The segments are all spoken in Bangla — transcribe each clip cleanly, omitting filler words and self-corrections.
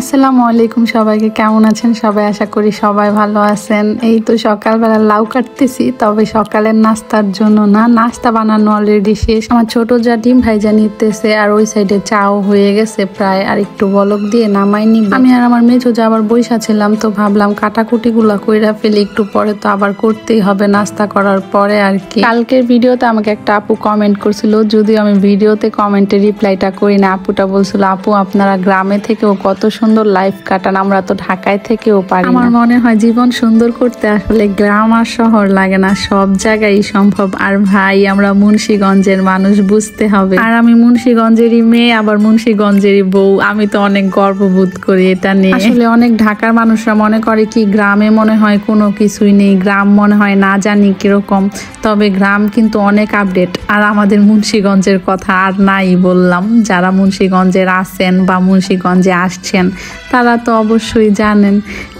আসসালামু আলাইকুম সবাইকে, কেমন আছেন সবাই? আশা করি সবাই ভালো আছেন। এই তো সকালবেলা লাউ কাটতেছি, তবে সকালের নাস্তার জন্য না, নাস্তা বানানো অলরেডি শেষ। আমার ছোট যা ডিম ভাইজা নিতেছে, আর ওই সাইডে চাও হয়ে গেছে প্রায়, আর একটু বলক দিয়ে নামাই নিব। আমি আর আমার মেজো যা আবার বইসা ছিলাম, তো ভাবলাম কাটাকুটি গুলা কইরা ফেলি, একটু পরে তো আবার করতেই হবে নাস্তা করার পরে আর কি। কালকের ভিডিওতে আমাকে একটা আপু কমেন্ট করছিল, যদিও আমি ভিডিওতে কমেন্টে রিপ্লাইটা করি না। আপুটা বলছিল, আপু আপনারা গ্রামে থেকেও কত সুন্দর লাইফ কাটান, আমরা তো ঢাকায় থেকেও পারি। আমার মনে হয় জীবন সুন্দর করতে আসলে গ্রাম আর শহর লাগে না, সব জায়গায় সম্ভব। আর ভাই, আমরা মুন্সিগঞ্জের মানুষ, বুঝতে হবে। আর আমি মুন্সিগঞ্জেরই মেয়ে, আবার মুন্সিগঞ্জেরই বউ। আমি তো অনেক গর্ববোধ করি এটা নিয়ে। আসলে অনেক ঢাকার মানুষরা মনে করে কি গ্রামে মনে হয় কোনো কিছুই নেই, গ্রাম মনে হয় না জানি কিরকম, তবে গ্রাম কিন্তু অনেক আপডেট। আর আমাদের মুন্সিগঞ্জের কথা আর নাই বললাম, যারা মুন্সিগঞ্জের আছেন বা মুন্সিগঞ্জে আসছেন তারা তো অবশ্যই জানেন।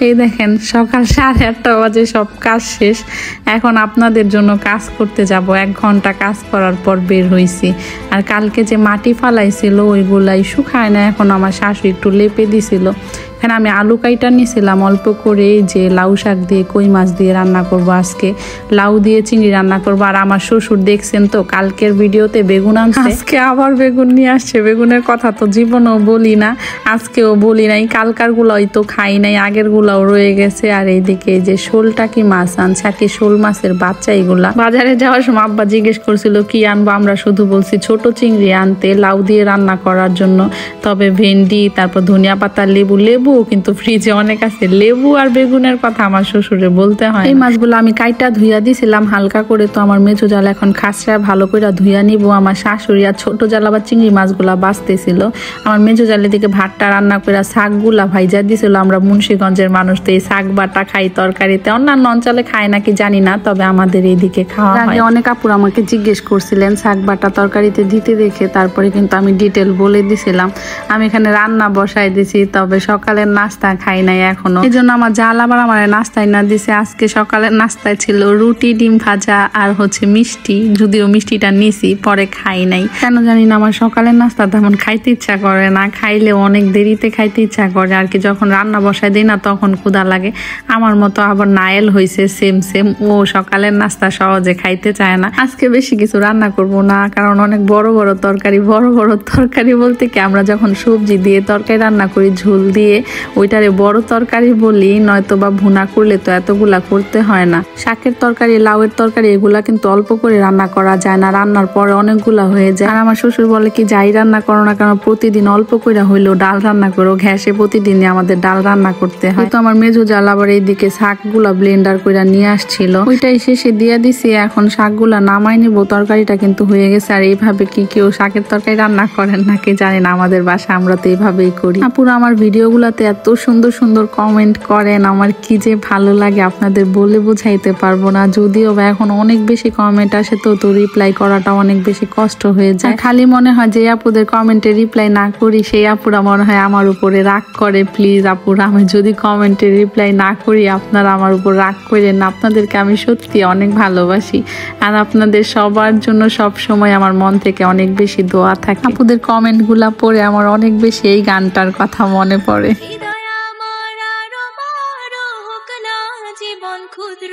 এই দেখেন, সকাল 8:30 বাজে, সব কাজ শেষ। এখন আপনাদের জন্য কাজ করতে যাব। 1 ঘন্টা কাজ করার পর বের হইছি। আর কালকে যে মাটি ফালাইছিল ওইগুলাই শুকায় না, এখন আমার শাশুড়ি একটু লেপে দিছিল। এখানে আমি আলু কাইটা নিয়েছিলাম অল্প করে, যে লাউ শাক দিয়ে কই মাছ দিয়ে রান্না করব আজকে, লাউ দিয়ে চিংড়ি রান্না করব। আর আমার শ্বশুর দেখছেন তো কালকের ভিডিওতে বেগুন আনছে, আজকে আবার বেগুন নিয়ে আসছে। বেগুনের কথা তো জীবনেও বলি না, আজকেও বলি নাই। কালকার গুলাই তো খাই নাই, আগের গুলাও রয়ে গেছে। আর এইদিকে যে শোলটা কি মাছ আনছে, আর কি শোল মাছের বাচ্চা। এগুলা বাজারে যাওয়ার সময় আব্বা জিজ্ঞেস করছিল কি আনবো, আমরা শুধু বলছি ছোট চিংড়ি আনতে লাউ দিয়ে রান্না করার জন্য। তবে ভেন্ডি, তারপর ধনিয়া পাতা, লেবু কিন্তু ফ্রিজে অনেক আছে। লেবু আর বেগুনের কথা আমার শ্বশুরে বলতে হয়। এই মাছগুলো আমি কাইটা ধুইয়া দিছিলাম হালকা করে, তো আমার মেজো জাল এখন খাসরা ভালো করে ধুইয়া নিব। আমার শাশুড়ি আর ছোট জাল আবার চিংড়ি মাছগুলা বাঁচতেছিল। আমার মেজো জালের দিকে ভাতটা রান্না করে শাকগুলা ভাইজা দিছিল। আমরা মুন্সিগঞ্জের মানুষ তো এই শাক বাটা খাই তরকারিতে, অন্যান্য অঞ্চলে খায় নাকি জানি না, তবে আমাদের এইদিকে খাওয়া হয়। অনেক আপুর আমাকে জিজ্ঞেস করছিলেন শাক বাটা তরকারিতে দিতে দেখে, তারপরে কিন্তু আমি ডিটেল বলে দিছিলাম। আমি এখানে রান্না বসাই দিছি, তবে সকালের নাস্তা খাই নাই এখনো, এই জন্য আমার জাল আবার আমার নাস্তায় না দিছে। আজকে সকালের নাস্তায় ছিল রুটি, ডিম ভাজা আর মিষ্টি, যদিও মিষ্টিটা নিছি পরে খাই নাই। কেন জানি না আমার সকালের নাস্তা তেমন খাইতে ইচ্ছা করে না, খাইলে অনেক দেরিতে খাইতে ইচ্ছা করে আর কি। যখন রান্না বসাই দিই না তখন ক্ষুধা লাগে। আমার মতো আবার নায়েল হয়েছে সেম, ও সকালের নাস্তা সহজে খাইতে চায় না। আজকে বেশি কিছু রান্না করব না, কারণ অনেক বড় বড় তরকারি বলতে কি, আমরা যখন সবজি দিয়ে তরকারি রান্না করি ঝোল দিয়ে, ওইটারে বড় তরকারি বলি, নয়তো বা ভুনা করলে তো এতগুলা করতে হয় না। শাকের তরকারি, লাউয়ের তরকারি এগুলা কিন্তু অল্প করে রান্না করা যায় না, রান্নার পরে অনেকগুলা হয়ে যায়। আর আমার শ্বশুর বলে কি, যাই রান্না করো না কেন প্রতিদিন অল্প করে হইলেও ডাল রান্না করো, গ্যাসে প্রতিদিনই আমাদের ডাল রান্না করতে হয়। তো আমার মেজো জাল আবার এইদিকে শাকগুলা ব্লেন্ডার করে নিয়ে আসছিল, ওইটাই শেষে দিয়ে দিছি। এখন শাকগুলা নামাই নিব, তরকারিটা কিন্তু হয়ে গেছে। আর এইভাবে কি কেউ শাকের তরকারি রান্না করেন নাকি জানি না, আমাদের বাসা আমরা তো এইভাবেই করি। আপুরা আমার ভিডিওগুলাতে এত সুন্দর সুন্দর কমেন্ট করেন, আমার কি যে ভালো লাগে আপনাদের বলে বোঝাইতে পারবো না। যদিও বা এখন অনেক বেশি কমেন্ট আসে, তো রিপ্লাই করাটা অনেক বেশি কষ্ট হয়ে যায়। খালি মনে হয় যে আপুদের কমেন্টে রিপ্লাই না করি, সেই আপুরা মনে হয় আমার উপরে রাগ করে। প্লিজ আপুরা, আমি যদি কমেন্টে রিপ্লাই না করি আপনারা আমার উপর রাগ করেন না, আপনাদেরকে আমি সত্যি অনেক ভালোবাসি। আর আপনাদের সবার জন্য সব সময় আমার মন থেকে অনেক বেশি দোয়া থাকে। আপুদের কমেন্ট গুলা পড়ে আমার অনেক বেশি এই গানটার কথা মনে পড়ে। জীবন ক্ষুদ্র,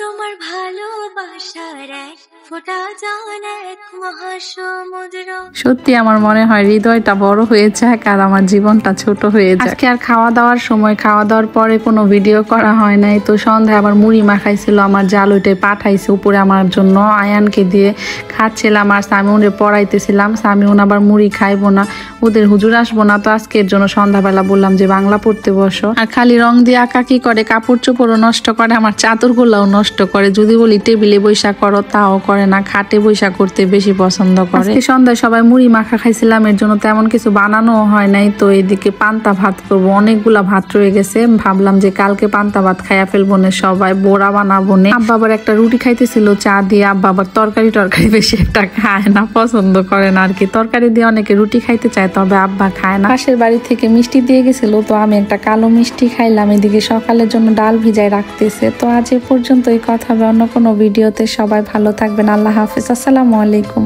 তোমার ভালোবাসার এক ফোঁটা জল এক মহাসমুদ্র। সত্যি আমার মনে হয় হৃদয়টা বড় হয়ে যায় আর আমার জীবনটা ছোট হয়ে যায়। আজকে আর খাওয়া দাওয়ার সময়, খাওয়া দাওয়ার পরে কোনো ভিডিও করা হয় নাই। তো সন্ধ্যায় আবার মুড়ি মাখাইছিল আমার জাল, ওইটাই পাঠাইছে উপরে আমার জন্য, আয়ানকে দিয়ে খাচ্ছিলাম। আর সামিউনে পড়াইতেছিলাম, সামিউন আবার মুড়ি খাইবো না, ওদের হুজুর আসবো না। তো আজকের জন্য সন্ধ্যাবেলা বললাম যে বাংলা পড়তে বসো। আর খালি রং দিয়ে আঁকা কি করে, কাপড় চোপড়ও নষ্ট করে, আমার চাদরগুলাও নষ্ট করে। যদি বলি টেবিলে বৈশা করো তাও করে না, খাটে বৈশা করতে বেশি পছন্দ করে। আজকে সন্ধ্যায় সবাই মুড়ি মাখা খাইছিলাম, এর জন্য তেমন কিছু বানানো হয় নাই। তো এইদিকে পান্তা ভাত করবো, অনেকগুলা ভাত রয়ে গেছে। ভাবলাম যে কালকে পান্তা ভাত খাইয়া ফেলবো না সবাই, বোরা বানাবো না। আব্বা আবার একটা রুটি খাইতেছিল চা দিয়ে, আব্বা আবার তরকারি বেশি একটা খায় না, পছন্দ করে না আর কি। তরকারি দিয়ে অনেকে রুটি খাইতে চায়, তবে আব্বা খায় না। পাশের বাড়ি থেকে মিষ্টি দিয়ে গেছিল, তো আমি একটা কালো মিষ্টি খাইলাম। এদিকে সকালের জন্য ডাল ভিজাই রাখতেছে। তো আজ এ পর্যন্ত, এই কথা হবে অন্য কোনো ভিডিওতে। সবাই ভালো থাকবেন, আল্লাহ হাফেজ, আসসালামু আলাইকুম।